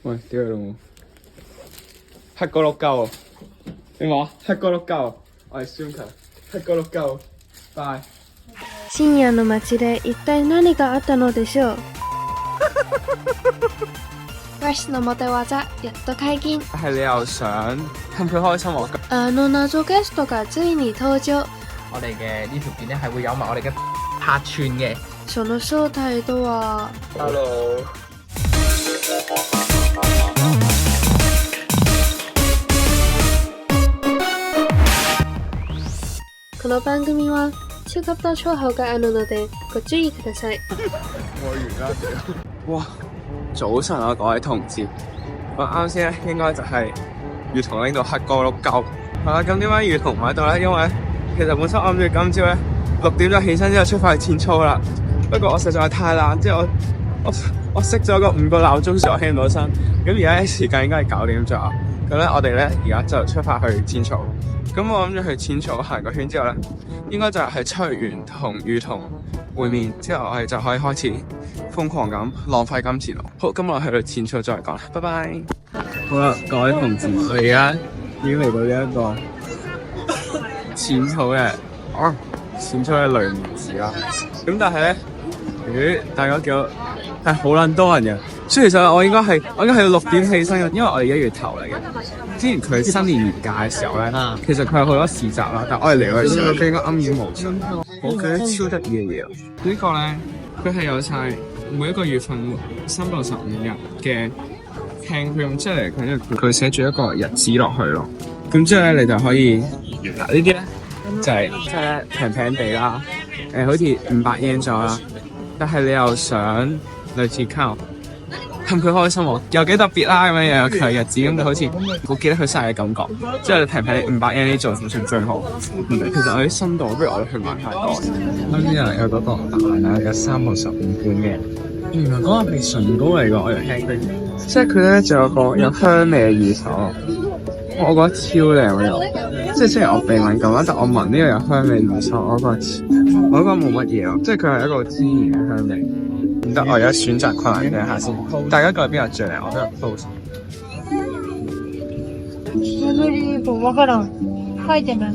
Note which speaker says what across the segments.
Speaker 1: 喂，屌你老母！黑哥碌鳩啊！你話黑哥碌鳩啊！我係孫強，黑哥碌鳩，拜。
Speaker 2: 深夜の街で一体何があったのでしょうRush のモテ技やっと解禁
Speaker 1: 係你又想氹佢開心喎？
Speaker 2: 謎ゲストがついに登場
Speaker 3: 我哋嘅呢條片咧係會有埋我哋嘅客串嘅。
Speaker 2: その正體とは
Speaker 1: Hello。
Speaker 2: この番組は超級多粗口があるのでご注意ください。
Speaker 1: 我完啦屌！哇，早晨啊各位同志，我啱先咧應該就係月彤拎到黑哥碌鳩。係啦，咁點解月彤唔喺度咧？因為其實本身我諗住今朝咧6點就起身之後出發去練操啦。不過我實在係太懶，即係我熄咗個5個鬧鐘，所以我起唔到身。咁而家咧時間應該係9點左右。咁咧我哋咧而家就出發去練操。咁我諗住去淺草行個圈之後咧，應該就係秋月園同雨桐會面之後，我哋就可以開始瘋狂咁浪費金錢咯。好，今日我去到淺草再講啦，拜拜。好啦，各位同志，我而家已經嚟到呢一個淺草嘅淺草嘅雷門寺啦。咁但係咧，大家見到係好撚多人嘅，所以其實我應該係要6點起身嘅，因為我哋1月頭嚟嘅。之前佢新年年假嘅時候咧，其實佢有好多市集啦，但我哋嚟嘅時候，佢應該黯然無神。我覺得超得意嘅嘢，呢個咧佢係有晒每一個月份365日嘅慶，佢用即係佢寫住一個日子落去咯。咁之後咧，你就可以嗱呢啲咧就係即係平平地啦，好似500 yen 咗啦，但係你又想類似卡。氹佢開心喎，又幾特別啦，咁樣又有佢日子，咁就好似好記得佢生日嘅感覺。之後你平平你500 yen 呢做算最好。其實我啲深度，不如我哋去買太多。啱先有嗰個大蘭有3號15罐嘅，原來嗰個係唇膏嚟㗎，我又聽過。即係佢咧就有個有香味嘅乳手，我覺得超靚喎又。即係雖然我鼻敏感啦，但我聞呢個有香味乳手，我覺得冇乜嘢咯。即係佢係一個天然嘅香味。唔得，我而家選擇困難嘅下先。大家覺得邊個最靚？我覺得 pose。
Speaker 4: わからん。書いてない。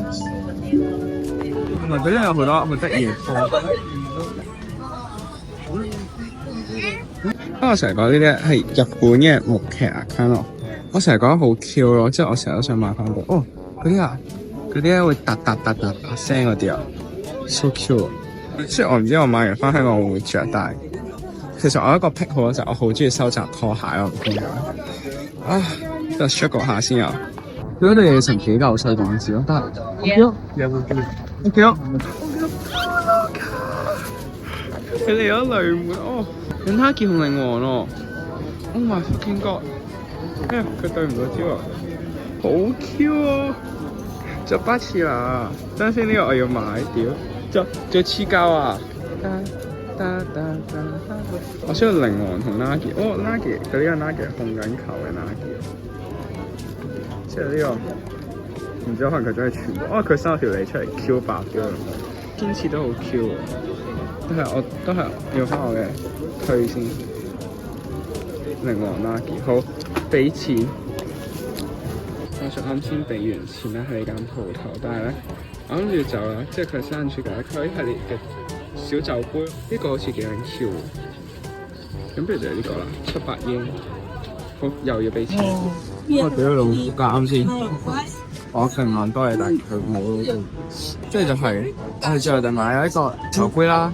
Speaker 1: 同埋佢都有好多好得意嘅 pose。我成日講呢啲係日本嘅木屐啊 kind of 我成日覺得好 Q 咯，即係我成日都想買翻個。哦，嗰啲咧會嗒聲嗰啲啊 ，so Q 啊！雖然我唔知我買完翻香港會唔會着，但係。其實我有一個癖好就係我好中意收集拖鞋咯，唔知點解。就 struggle 下先啊！佢嗰度嘢成幾嚿水嗰陣時咯，但係佢哋有雷門哦，人他見紅靈王咯 ，Oh my fucking god！佢對唔到焦啊，好 Q 啊！就巴次啦，等陣先呢個我要買屌，仲黐膠啊！我需要靈王同 Nagi， Nagi 佢呢個 Nagi 係控緊球嘅 Nagi， 即係呢個唔知可能佢真係全部，佢生咗條脷出嚟 Q 爆咗，堅持都好 Q 喎，都係要翻我嘅推先，靈王 Nagi 好俾錢，我啱先俾完錢咧喺呢間鋪頭，但係咧我諗住走啦，即係佢生住嘅佢呢系列嘅。小酒杯呢個好似幾撚 Q 喎，咁不如就係呢個啦，700 yen，好又要俾錢，我俾咗老母啱先，我勁眼多嘢，但係佢冇，即係就係我哋最後就買咗一個酒杯啦，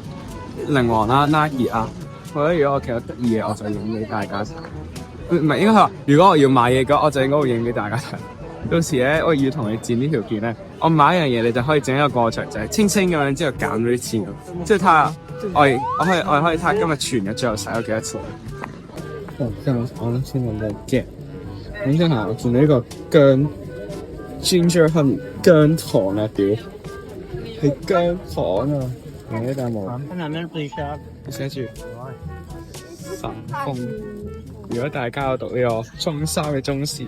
Speaker 1: 靈王啦 Nagi 啊，我覺得如果我其實得意嘅，我就影俾大家睇，唔係應該係話，如果我要買嘢嘅，我就應該會影俾大家睇。到時咧，我要同你剪呢條片咧，我買一樣嘢，你就可以整一個過程，就係清清咁樣之後減咗啲錢咁，即係睇下我可以睇下今日全日最後使咗幾多錢。即係我先揾到嘅，咁即係我見到呢個薑 ginger honey 薑糖啊屌，係薑糖啊！呢啖冇。寫住神風。如果大家有讀呢個中三嘅中史。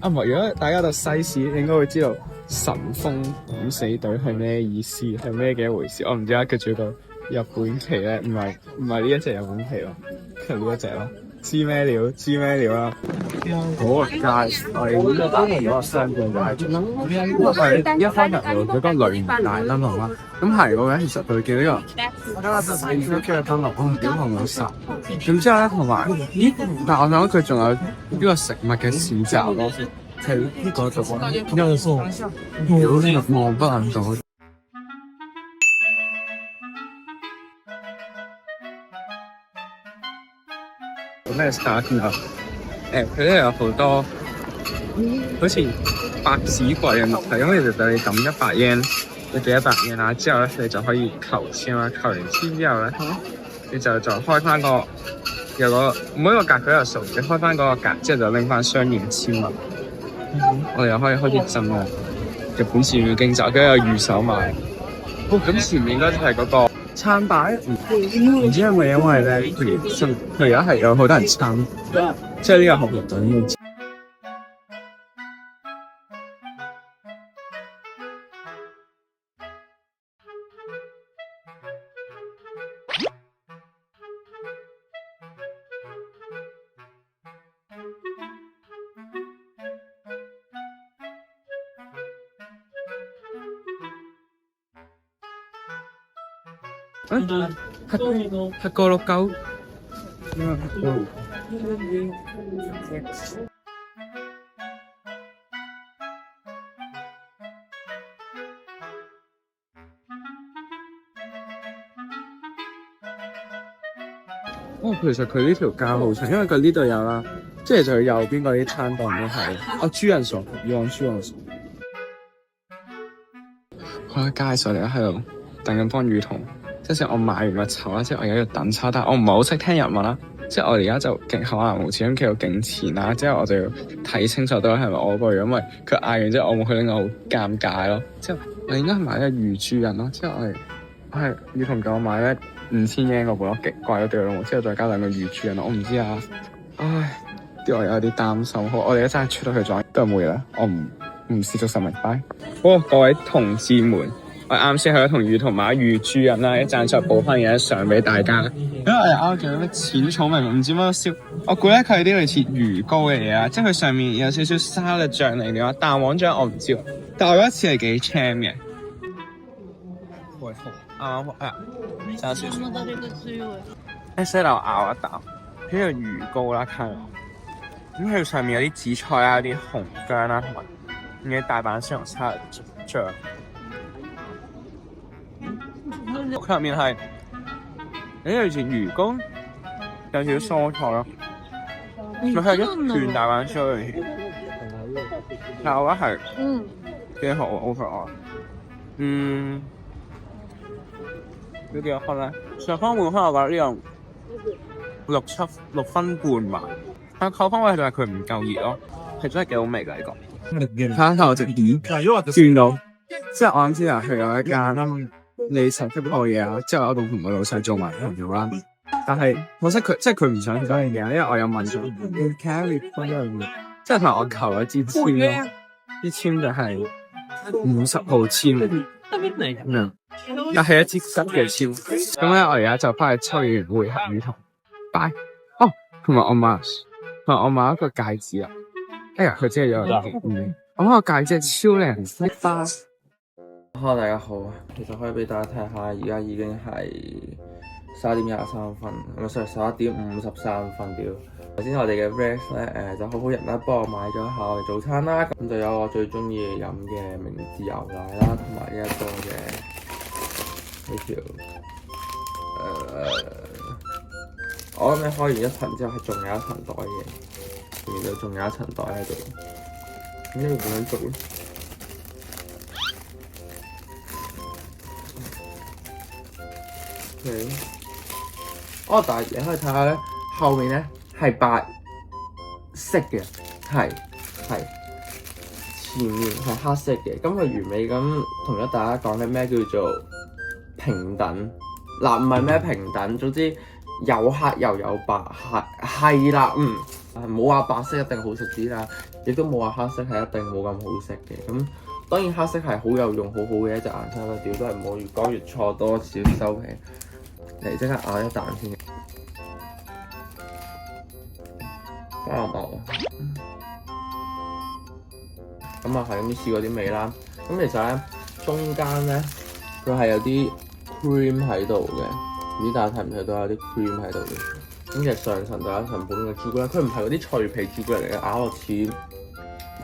Speaker 1: 如果大家讀西史，應該會知道神風敢死隊係咩意思，係咩嘅一回事。我唔知啊，佢仲有個日本旗咧，唔係呢一隻日本旗咯，係呢一隻咯。知咩料？知咩料啦？嗰個街我哋嗰個商店就係，因為一開入去佢嗰個雷大燈籠啦，咁係嗰個其實佢叫呢個都叫燈籠，我唔點同佢殺。咁之後咧，同埋但係我諗佢仲有呢個食物嘅市集咯，係呢個就要素望不能到。咩 start 啊？佢咧有好多好似百子櫃嘅物體，咁你就對你抌100 yen，你俾100 yen啦，之後咧你就可以求籤啦，求完籤之後咧，你就開翻個有個每一個格佢有數，你開翻嗰個格之後就拎翻相應嘅籤啦。我哋又可以開始浸啦，日本寺廟經集，跟住有御守賣。咁前面嗰就係嗰個餐擺，唔知係咪因為咧佢而家係有好多人參，即係呢個學活動。黑哥碌鳩，其實佢呢條街好長，因為佢呢度有啦，即係就右邊嗰啲餐檔都係。豬人傻，要講豬人傻。我喺街上嚟喺度等緊幫雨桐。即係我買完個籌啦，即係我而家要等籌，但係我唔係好識聽日文啦。即係我而家就勁口硬無詞咁企到勁前啦，之後我就要睇清楚到係咪我個樣，因為佢嗌完之後我冇去拎，我好尷尬咯。之後我應該係買咗魚豬人咯，之後我係雨桐叫我買咧5000 yen 嗰部咯，極貴咯對我，之後再加2個魚豬人咯，我唔知啊。唉，啲我有啲擔心。好，我哋一陣出到去撞都係冇嘢啦，我唔試足10名拜。好，各位同志們。我啱先去咗同雨桐買魚豬人啦，一陣再補翻嘢相俾大家。因為我哋啱叫咩淺草明唔知乜燒，我估咧佢係啲類似魚糕嘅嘢啊，即係佢上面有少少沙律醬嚟嘅話，蛋黃醬我唔知喎，但我覺得似係幾 charm 嘅。喂，啱爭少少。喺度咬一啖，呢個魚糕啦，睇落。咁佢上面有啲紫菜啊，有啲紅薑啦，同埋啲大阪燒同沙律醬。佢入面係有啲類似魚糕，有少少蔬菜咯。佢係一段大阪燒嚟嘅，但我覺得係幾好 overall。呢幾多分咧？上方換分我覺得呢樣6分半吧。但扣分位就係佢唔夠熱咯，係真係幾好味㗎呢個。睇下我隻碟轉到，即係我啱先去有一間。你成日鋪嘢啊，之後我度同個老細做埋朋友啦。但係可惜佢即係佢唔想嗰樣嘢，因為我有問咗 carry 嗰樣嘢，即係同埋我求咗支籤咯，啲籤就係50號籤咁樣，但係一支新嘅籤。咁咧我而家就翻去抽完會合雨桐，拜。哦，同埋我買一個戒指啊！哎呀，佢真係有我個戒指超靚，花。
Speaker 5: Hello 大家好啊，其實可以俾大家睇下，而家已經係11點23分，咁啊11點53分屌。頭先我哋嘅 Rex 咧就好好人啦，幫我買咗下我嘅早餐啦，咁就有我最中意飲嘅明治牛奶啦，同埋呢一個嘅呢條我諗你開完一層之後係仲有一層袋嘅，前面就仲有一層袋喺度，咁呢個點樣做咧？但係你可以睇下咧，後面咧係白色嘅，係前面係黑色嘅。咁佢完美咁同咗大家講嘅咩叫做平等嗱，唔係咩平等，總之有黑又有白，係啦，冇話白色一定好食啲啦，亦都冇話黑色係一定冇咁好食嘅。咁當然黑色係好有用、好好嘅一隻顏色啦，屌都係唔好越講越錯，多少收皮。嚟即刻咬一啖先。花牛牛。咁啊係咁試過啲味啦。咁其實咧中間咧佢係有啲 cream 喺度嘅，唔知大家睇唔睇到有啲 cream 喺度嘅。咁其實上層就有一層普通嘅朱古力，佢唔係嗰啲脆皮朱古力嚟嘅，咬落似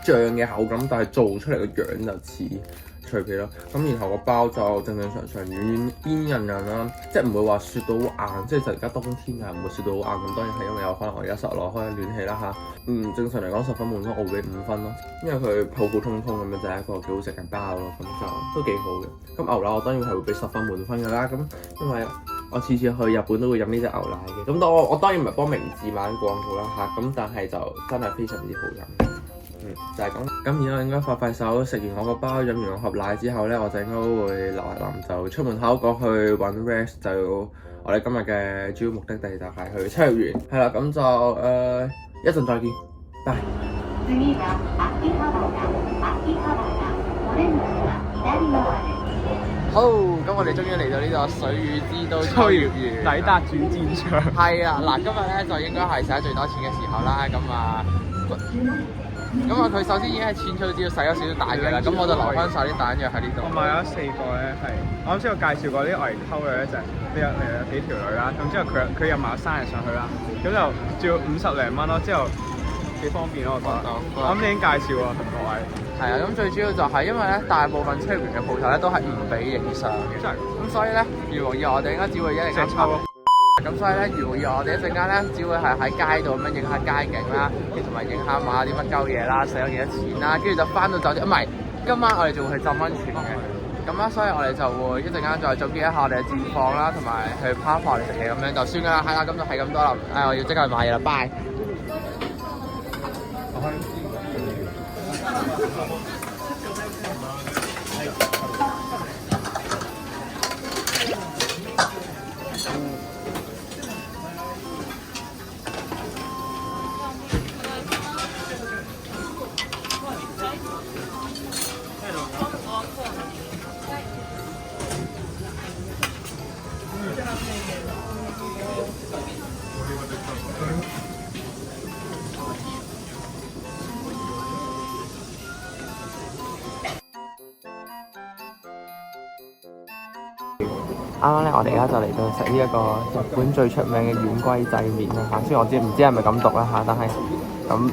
Speaker 5: 醬嘅口感，但係做出嚟嘅樣就似脆皮咯。咁然後個包就正正常常、軟軟邊韌韌啦，即係唔會話雪到好硬，即係就而家冬天啊，唔會雪到好硬。咁當然係因為有可能我而家實攞開暖氣啦嚇。正常嚟講10分滿分，我會俾5分咯，因為佢普普通通咁樣就係一個幾好食嘅包咯，咁就都幾好嘅。咁牛奶我當然係會俾10分滿分㗎啦。咁因為我次次去日本都會飲呢隻牛奶嘅。咁我當然唔係幫明治買廣告啦嚇，咁但係就真係非常之好飲。就係咁。咁而家我應該快手食完我個包，飲完我盒奶之後咧，我就應該會留一臨就出門口過去揾 Rex， 就我哋今日嘅主要目的地就係去秋葉原。係啦，咁就一陣再見，拜。
Speaker 3: 好，咁我哋終於嚟到呢個水乳之都秋葉原，
Speaker 1: 抵達主戰場。
Speaker 3: 係啊，嗱，今日咧就應該係使得最多錢嘅時候啦，咁啊，佢首先已經係千草只要使咗少少蛋嘅啦，咁我就留翻晒啲蛋藥喺呢度。
Speaker 1: 我買咗4個咧，係我啱先有介紹過啲我嚟溝嘅咧，就有幾條女啦，咁之後佢又買咗生日上去啦，咁就照50零蚊咯，之後幾方便咯，我覺得。我啱先已經介紹喎，同各位。
Speaker 3: 係啊，咁最主要就係因為咧，大部分秋葉原嘅鋪頭咧都係唔俾影相嘅，咁所以咧，如無意外我哋應該只會一陣間抽。咁所以咧，如無意外我哋一陣間咧，只會係喺街度咁樣影下街景啦，同埋影下買下啲乜鳩嘢啦，使咗幾多錢啦，跟住就翻到酒店。唔係，今晚我哋仲會去浸溫泉嘅。咁啦，所以我哋就會一陣間再總結一下我哋嘅戰況啦，同埋去趴房嚟食嘢咁樣就算㗎啦。係啦，咁就係咁多啦。我要即刻去買嘢啦，拜。啱啱咧，我哋而家就嚟到食呢一個日本最出名嘅丸龜製麵啦嚇。雖然我唔知係咪咁讀啦嚇，但係咁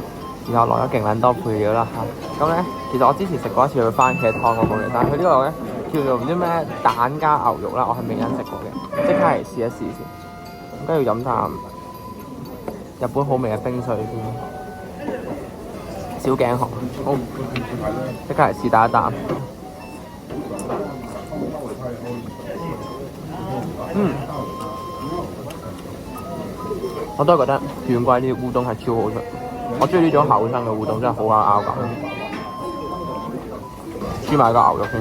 Speaker 3: 然後落咗勁撚多配料啦嚇。咁咧，其實我之前食過一次佢番茄湯嗰個嘅，但係佢呢個咧叫做唔知咩蛋加牛肉啦，我係未飲食過嘅，即刻嚟試一試先。咁跟住飲啖日本好味嘅冰水先，小頸河，好，即刻嚟試第一啖。我都係覺得丸龜呢啲烏冬係超好食，我中意呢種厚身嘅烏冬，真係好咬感。試埋個牛肉先，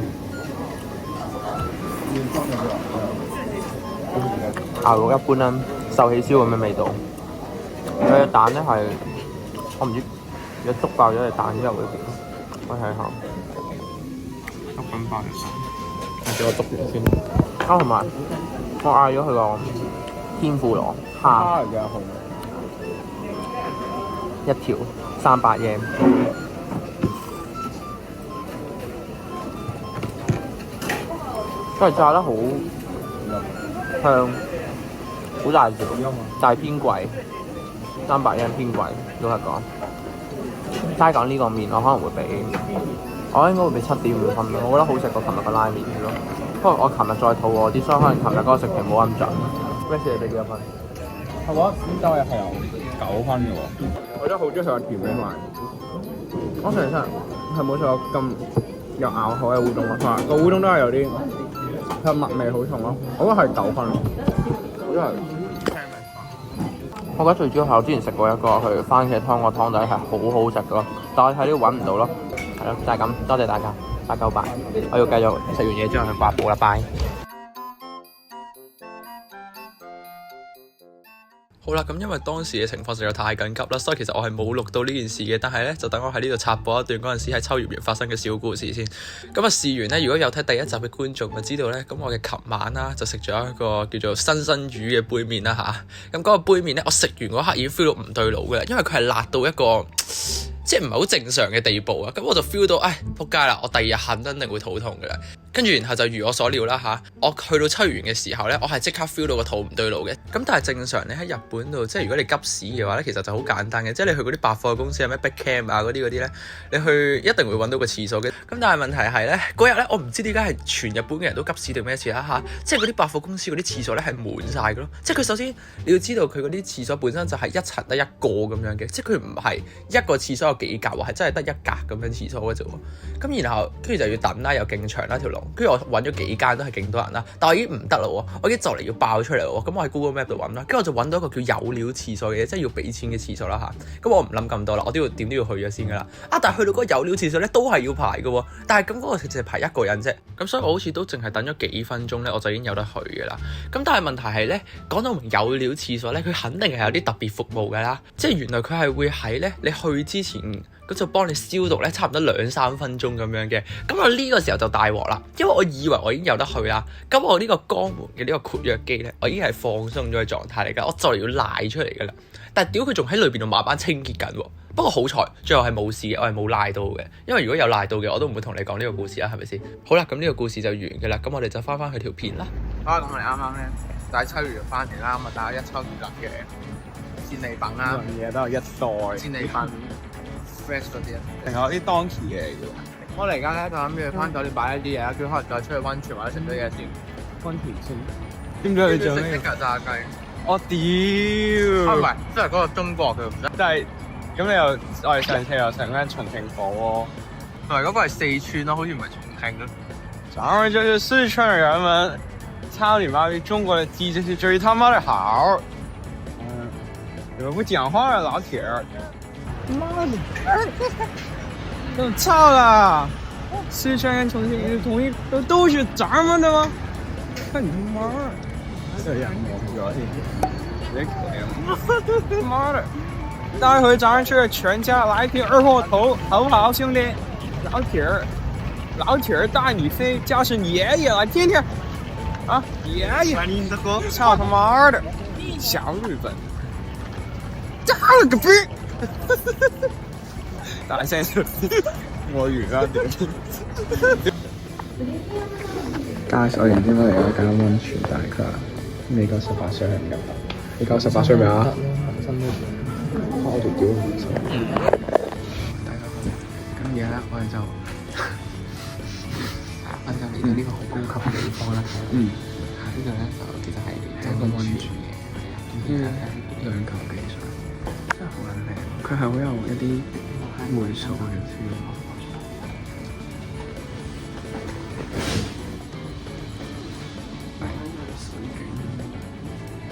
Speaker 3: 牛肉一般啦，壽喜燒咁嘅味道。佢嘅蛋咧係，我唔知如果篤爆咗隻蛋之後會點，我睇下。篤緊爆隻蛋，俾我篤完先。啊，同埋我嗌咗佢個天婦羅蝦嚟嘅，一條300yen，因為炸得好香，好大條，但係偏貴，300yen偏貴，老實講。齋講呢個麵，我可能會俾，我應該會俾7.5分咯。我覺得好食過琴日個拉麵咯。不過我琴日再肚餓啲，所以可能琴日嗰個食評冇咁準。Rex 你俾幾多分？
Speaker 1: 我覺得點解係有9分嘅喎？我真係好中意食個甜味埋。我成日係冇食過咁有咬口嘅烏冬咯，同埋個烏冬都係有啲佢麥味好重咯。我覺得係9分，真係。
Speaker 5: 我覺得最主要係我之前食過一個佢番茄湯個湯底係好好食嘅，但係喺呢度揾唔到咯。係咯，就係咁，多謝大家，拜拜。我要繼續食完嘢之後去刮布啦，拜。
Speaker 6: 好啦，咁因為當時嘅情況實在太緊急啦，所以其實我係冇錄到呢件事嘅。但係咧，就等我喺呢度插播一段嗰陣時喺秋葉原發生嘅小故事先。咁啊，事緣咧，如果有睇第一集嘅觀眾就知道咧，咁我嘅琴晚啦就食咗一個叫做新魚嘅杯麵啦吓。咁嗰個杯麵咧，我食完嗰刻已經 feel 到唔對路㗎啦，因為佢係辣到一個即係唔係好正常嘅地步啊。咁我就 feel 到，唉，仆街啦！我第二日肯定會肚痛㗎啦。跟住然後就如我所料啦吓，我去到秋葉原嘅時候咧，我係即刻 feel 到個肚唔對路嘅。咁但係正常你喺日本度，即係如果你急屎嘅話咧，其實就好簡單嘅，即係你去嗰啲百貨公司有咩 Big Cam 啊嗰啲咧，你去一定會揾到個廁所嘅。咁但係問題係咧，嗰日咧我唔知點解係全日本嘅人都急屎定咩事啦吓，即係嗰啲百貨公司嗰啲廁所咧係滿晒嘅咯。即係佢首先你要知道佢嗰啲廁所本身就係一層得一個咁樣嘅，即係佢唔係一個廁所有幾格喎，係真係得一格咁樣廁所嘅啫喎。咁然後跟住就要等啦，又勁長啦條龍，跟住我揾咗幾間都係勁多人啦，但我已經唔得啦喎，我已經就嚟要爆出嚟喎。咁我喺 Google Map 度揾啦，跟住我就揾到一個叫有料廁所嘅嘢，即係要俾錢嘅廁所啦吓。咁我唔諗咁多啦，我都要點都要去咗先噶啦。但係去到嗰個有料廁所咧，都係要排嘅喎。但係咁嗰個淨係排一個人啫。咁所以我好似都淨係等咗幾分鐘咧，我就已經有得去嘅啦。咁但係問題係咧，講到明有料廁所咧，佢肯定係有啲特別服務㗎啦。即係原來佢係會喺咧你去之前，咁就幫你消毒咧，差唔多2-3分鐘咁樣嘅。咁我呢個時候就大鑊啦，因為我以為我已經有得去啦。咁我呢個肛門嘅呢個括約肌咧，我已經係放鬆咗嘅狀態嚟㗎，我就嚟要賴出嚟㗎啦。但係屌佢仲喺裏邊度慢慢清潔緊喎。不過好彩，最後係冇事嘅，我係冇賴到嘅。因為如果有賴到嘅，我都唔會同你講呢個故事啦，係咪先？好啦，咁呢個故事就完㗎啦。咁我哋就翻去條片啦。
Speaker 3: 咁我哋啱啱咧帶秋葉原翻嚟啦，咁啊帶咗一抽二粒嘅戰利品啦，
Speaker 1: 嘢都有一袋
Speaker 3: 戰利品 fresh 嗰啲啊，
Speaker 1: 仲有啲 donkey 嘅嚟嘅喎。
Speaker 3: 我哋而家咧就諗住翻酒店擺一啲嘢啦，跟住可能再出去溫泉或者食咗嘢先。
Speaker 1: 溫泉先。點解你做呢
Speaker 3: 食
Speaker 1: 個？
Speaker 3: 炸雞。
Speaker 1: 我屌！
Speaker 3: 唔係，即係嗰個中國嘅唔得。
Speaker 1: 但係咁你又我哋上次又食咩重慶火鍋？
Speaker 3: 同埋嗰個係四川咯，好似唔係重慶咯。
Speaker 1: 咱們就是四川人們，操你媽逼！中國的雞就是最他媽的好。有不講話啊，老鐵兒！媽的！都操啦！四川跟重慶人同一都是咱們的嗎？看你媽！這樣我別別媽的！待會早上吃全家來瓶二鍋頭，好不好，兄弟？老鐵兒帶你飛，叫聲爺爺來聽聽。啊，爺爺！操他媽的！小日本！炸了個逼！大聲啲，我完啦屌！Guys，我哋點解嚟咗間溫泉？但係佢話未夠18歲係唔入得。你夠18歲未啊？我條屌唔錯。大家好，咁而家咧我哋就嚟到呢個好高級嘅地方啦。呢度咧就其實係一個溫泉嘅，2球幾水，真係好撚靚。佢係好有一啲霉素嘅 feel。水景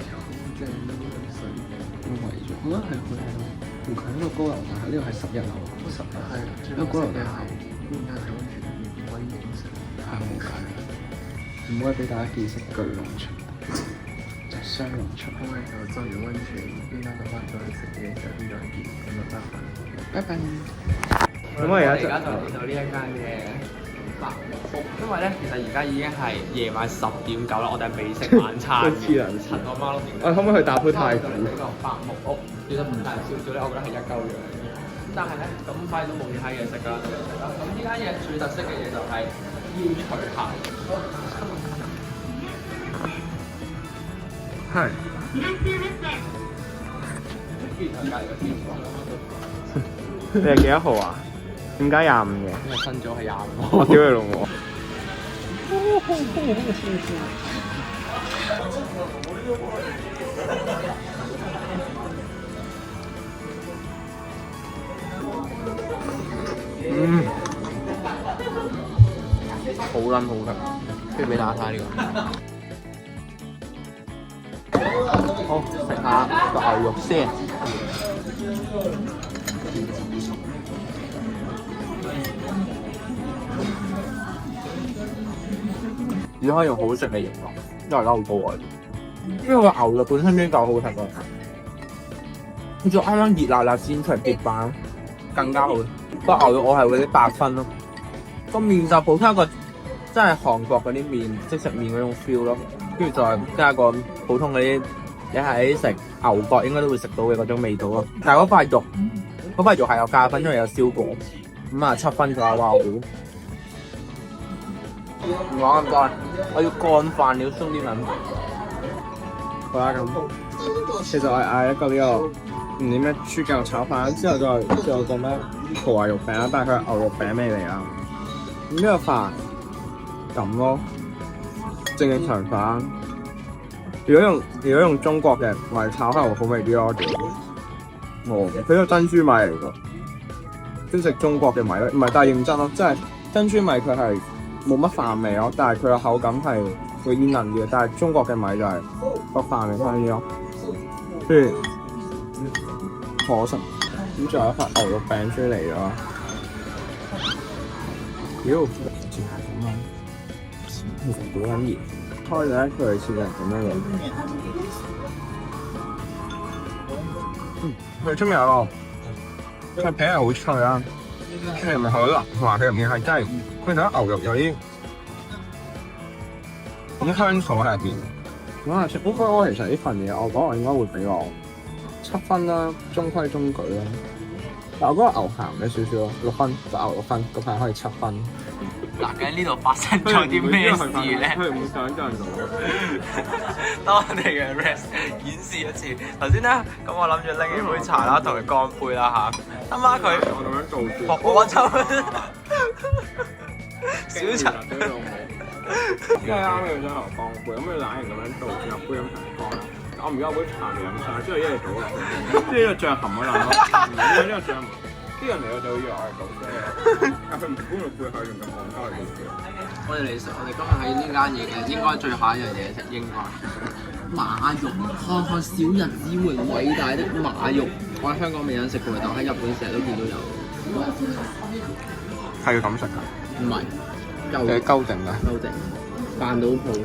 Speaker 1: 好正啊！呢個水景都圍咗，我覺得係好靚咯。同佢呢個高樓大廈，呢個係11樓，10樓係呢個高樓大廈，邊間係溫泉？溫景城係好計，唔可以俾大家見識巨龍泉。雙龍出，咁咧就浸完溫泉，邊間就翻咗去食嘢，就邊度見，咁就得啦。拜拜。咁我而家就嚟到呢一間嘅白木屋，因為咧其實而家已經係夜晚10點9啦，我哋係未食晚餐嘅。陳我媽咯，我可唔可以去打杯太古？呢個白木屋其實唔大少少咧，我覺得係一嚿樣嘅。咁但係咧，咁快都冇其他嘢食㗎，咁呢間嘢最特色嘅嘢就係腰除蟹。係。你係幾多號啊？點解25嘅？因為新組係25。我屌你老母！好撚好㗎，不如俾大家睇呢個。好，食下個牛肉先。只可以用好食嚟形容，因為而家好高啊。因為個牛肉本身已經夠好食啦，
Speaker 3: 佢仲啱啱熱辣辣煎出嚟鐵板，更加好。個牛肉我係會啲8分咯。個麵就普通一個真係韓國嗰啲麵即食麵嗰種 feel 咯，跟住再加個普通嗰啲你喺食牛角應該都會食到嘅嗰種味道咯。但係嗰塊肉係有加分，因為有燒過。咁啊7分嘅話，哇好！唔講咁多，我要乾飯了，鬆啲撚。
Speaker 1: 好啦咁，其實我係嗌一個呢個唔知咩豬腳炒飯，之後再個咩蠔華肉餅啦，但係佢係牛肉餅味嚟啦。咁呢個飯咁咯，正常飯。如果用中國嘅米炒可能好味啲咯。佢個珍珠米嚟㗎，先食中國嘅米咧，唔係，但係認真咯，即係珍珠米佢係冇乜飯味咯，但係佢個口感係會煙韌啲嘅，但係中國嘅米就係個飯味翻啲咯。跟住可食，咁仲有一塊牛肉餅出嚟咯。妖，咁樣，其實好撚熱，開咗一佢似人咁樣嘅。佢出面有個塊皮係好脆啦，跟住咪好腍，同埋佢入面係真係佢睇牛肉有啲咁香草喺入邊。咁啊，我其實呢份嘢我講我應該會俾我7分啦，中規中矩啦。但我覺得牛鹹嘅少少咯，6分就牛6分，嗰塊可以7分。
Speaker 3: 嗱，究竟呢度發生咗啲咩事咧？
Speaker 1: 佢唔會想像到。
Speaker 6: 當我哋嘅 rest 演示一次。頭先咧，咁我諗住拎起杯茶啦，同佢乾杯啦嚇。啱啱佢
Speaker 1: 我咁樣做住。
Speaker 6: 我抽小陳。
Speaker 1: 因為啱啱要將牛乾杯，咁你懶係咁樣做住入杯咁成乾啦。我唔要一杯茶嚟飲晒，之後一嘢倒落去，即係呢個醬含咗落去，唔係呢個醬。啲人嚟我就以為我係倒瀉，但佢唔搬到背後用咁戇鳩嚟倒瀉。
Speaker 3: 我哋今日喺呢間嘢嘅應該最後一樣嘢食應該馬肉，看看小日子榮偉大的馬肉。我喺香港未有食過，但喺日本成日都見到有。
Speaker 1: 係要咁食㗎？
Speaker 3: 唔係，
Speaker 1: 嘅鳩定啊？
Speaker 3: 鳩定，扮到鋪。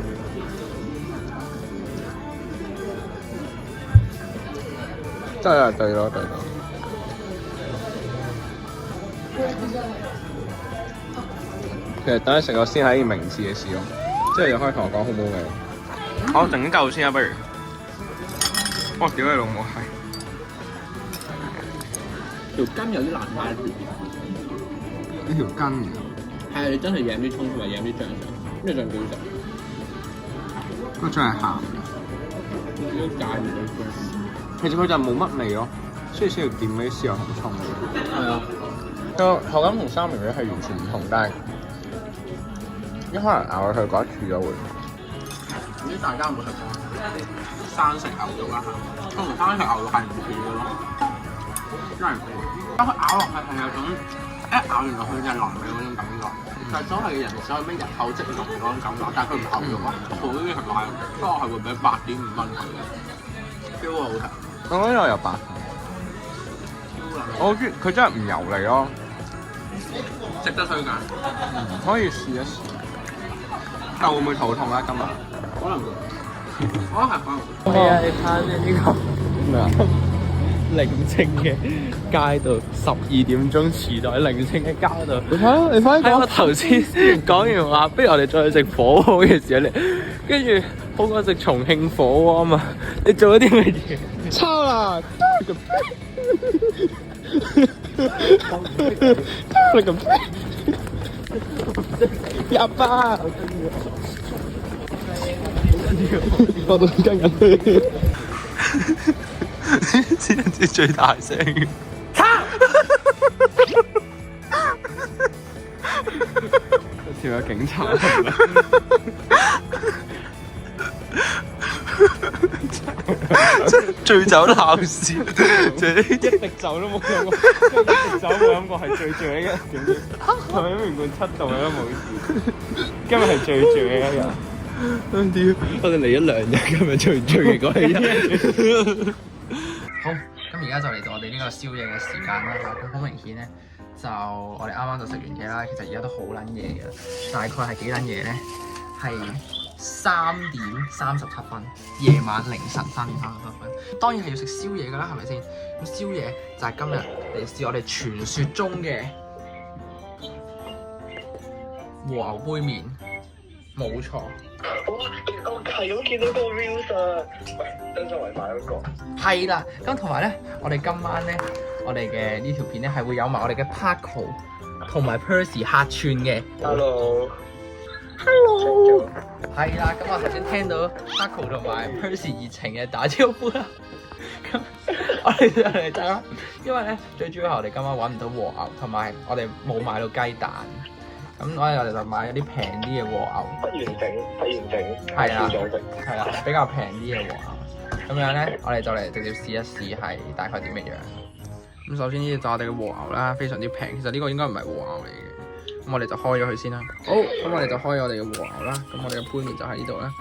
Speaker 1: 真係對咯，對咯。其實等你食咗先係一件明智嘅事咯，即係你可以同我講好唔好味。我整嚿先啊，不如。哇！屌你老母係！
Speaker 3: 條筋有啲難拉住。
Speaker 1: 呢條筋嘅。
Speaker 3: 係啊，你真係飲啲葱同埋飲啲醬上，咩醬幾好食？
Speaker 1: 嗰個醬係鹹嘅。
Speaker 3: 應該戒唔到醬。
Speaker 1: 其實佢就冇乜味咯，所以先要點嗰啲豉油同葱嘅。
Speaker 3: 係啊。
Speaker 1: 個口感同三文魚係完全唔同，但係一可能咬落去嗰一處就會。
Speaker 3: 唔知大家有冇食過生食牛肉啊？我同生食牛肉係唔似嘅咯，真係唔似。因為佢咬落去係有種一咬完落去就係腍嘅嗰種感覺，就係所謂嘅人哋所謂咩日後即溶嗰種感覺，但係佢唔牛肉咯，好啲係奶，不過我係會俾8.5分佢嘅，超好食。
Speaker 1: 我覺得我有8分。我好中意佢真係唔油膩咯。
Speaker 3: 值得推介，
Speaker 1: 可以試一試。但會唔會肚痛咧？今日
Speaker 3: 可能會，可能係可能會。
Speaker 6: 係啊，你睇呢個
Speaker 1: 咩啊？
Speaker 6: 寧靜嘅街度，12點鐘遲到喺寧靜嘅街度。
Speaker 1: 你快啲
Speaker 6: 喺我頭先講完話，不如我哋再去食火鍋嘅時候，你跟住好過食重慶火鍋啊嘛？你做咗啲乜嘢？
Speaker 1: 抄啦！你咁入吧！我都跟緊。
Speaker 6: 知唔知最大聲？
Speaker 1: 條有警察。
Speaker 6: 醉酒鬧事，
Speaker 1: 一滴酒都冇飲過，一滴酒冇飲過係最醉嘅一日。係咪明冠7度都冇事？今日係最醉嘅一日。
Speaker 6: 屌！我哋嚟咗2日，今日最醉嘅嗰一日。
Speaker 3: 好，咁而家就嚟到我哋呢個宵夜嘅時間啦。咁好明顯咧，就我哋啱啱就食完嘢啦。其實而家都好撚夜嘅，大概係幾撚夜咧？係
Speaker 6: 3:37，夜晚凌晨3:37。當然係要食宵夜㗎啦，係咪先？咁宵夜就係今日嚟試我哋傳說中嘅和牛杯麵，冇錯。
Speaker 7: 我係咁見到個 reels 啊，張作為買嗰個。
Speaker 6: 係啦，咁同埋咧，我哋今晚咧，我哋嘅呢條片咧係會有埋我哋嘅 Paco 同埋 Percy 客串嘅。
Speaker 7: Hello。
Speaker 6: 係啦，咁我頭先聽到 Paco 同埋 Percy 熱情嘅打招呼啦。咁我哋就嚟睇啦，因為咧最主要係我哋今晚揾唔到和牛，同埋我哋冇買到雞蛋。咁我哋就買咗啲平啲嘅和牛，
Speaker 7: 不完整，
Speaker 6: 係啦
Speaker 7: 少咗食。
Speaker 6: 係啦，比較平啲嘅和牛。咁樣咧，我哋就嚟直接試一試係大概點嘅樣。咁首先呢就我哋嘅和牛啦，非常之平。其實呢個應該唔係和牛嚟嘅。咁我哋就開咗佢先啦。好，咁我哋就開咗我哋嘅和牛啦。咁我哋嘅杯麵就喺呢度啦。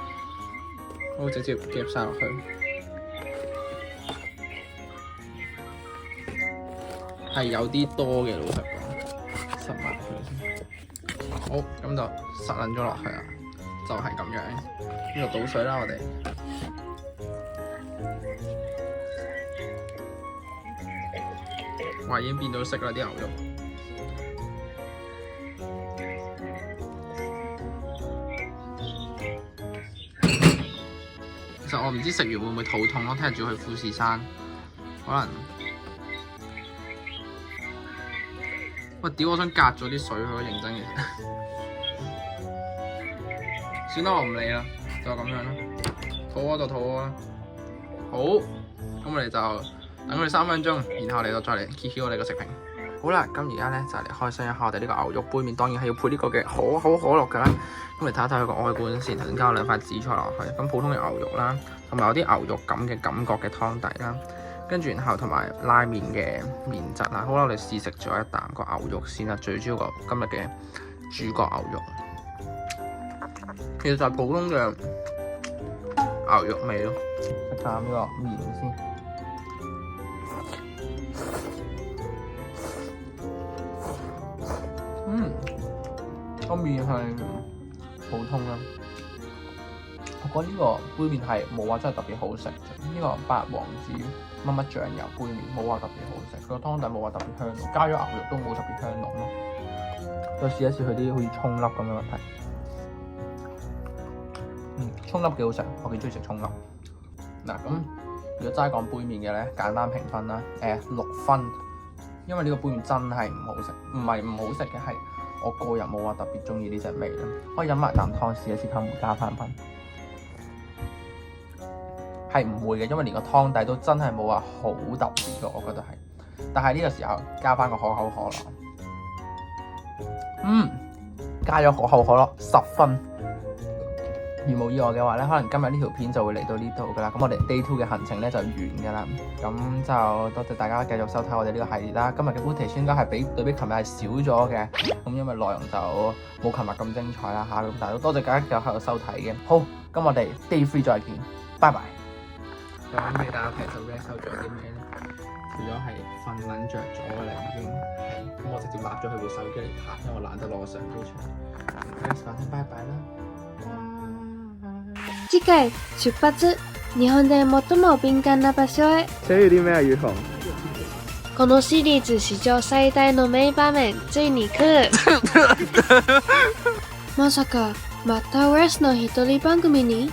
Speaker 6: 好，直接夾晒落去。係有啲多嘅，老實講，塞埋佢先。好，咁就塞撚咗落去啦，就係咁樣。呢度倒水啦，我哋。哇！已經變到色啦啲牛肉。其實我唔知食完會唔會肚痛咯，聽日仲要去富士山，可能。喂，屌！我想隔咗啲水，佢認真嘅。算啦，我唔理啦，就咁樣啦。肚屙就肚屙啦。好，咁我哋就等佢3分鐘，然後嚟到再嚟揭曉我哋個食評。好啦，咁而家咧就嚟開箱一下我哋呢個牛肉杯麵，當然係要配呢個嘅可口可樂㗎啦。咁嚟睇一睇佢個外觀先，頭先加咗2塊紫菜落去，咁普通嘅牛肉啦，同埋有啲牛肉感嘅感覺嘅湯底啦。跟住然後同埋拉麵嘅麵質啦，好啦，我哋試食咗一啖個牛肉先啦，最主要個今日嘅主角牛肉，其實就係普通嘅牛肉味咯。食啖呢個麵先，個麵係普通啦。我覺得呢個杯麵係冇話真係特別好食，呢個八王子乜乜醬油杯麵冇話特別好食，佢個湯底冇話特別香濃，加咗牛肉都冇特別香濃咯。再試一試佢啲好似葱粒咁樣嘅題，葱粒幾好食，我幾中意食葱粒。嗱咁，如果齋講杯麵嘅咧，簡單評分啦，6分，因為呢個杯麵真係唔好食，唔係唔好食嘅係我個人冇話特別中意呢隻味咯。可以飲埋啖湯試一試，睇唔加翻分。係唔會嘅，因為連個湯底都真係冇話好特別嘅，我覺得係。但係呢個時候加翻個可口可樂，加咗可口可樂10分。如無意外嘅話咧，可能今日呢條片就會嚟到呢度噶啦。咁我哋 Day 2嘅行程咧就完噶啦。咁就多謝大家繼續收睇我哋呢個系列啦。今日嘅 footage 應該係對比琴日係少咗嘅，咁因為內容就冇琴日咁精彩啦嚇。咁但係都多謝大家繼續喺度收睇嘅。好，咁我哋 Day 3再見，拜拜。咁俾大家睇首 rap 收咗啲咩咧？除咗係瞓撚着咗嘅啦，已經係咁，我直接揦咗佢部手機嚟拍，因為我懶得攞個相機出嚟。講聲拜拜啦！
Speaker 2: 次回出発、日本で最も敏感な場所へ。
Speaker 1: 寫住啲咩啊？雨桐？
Speaker 2: このシリーズ史上最大の名場面ついに来る。まさかまたウエスの一人番組に？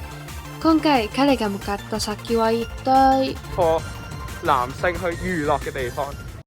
Speaker 2: 今回彼が向かった先は一體？
Speaker 1: 個男性去娛樂嘅地方。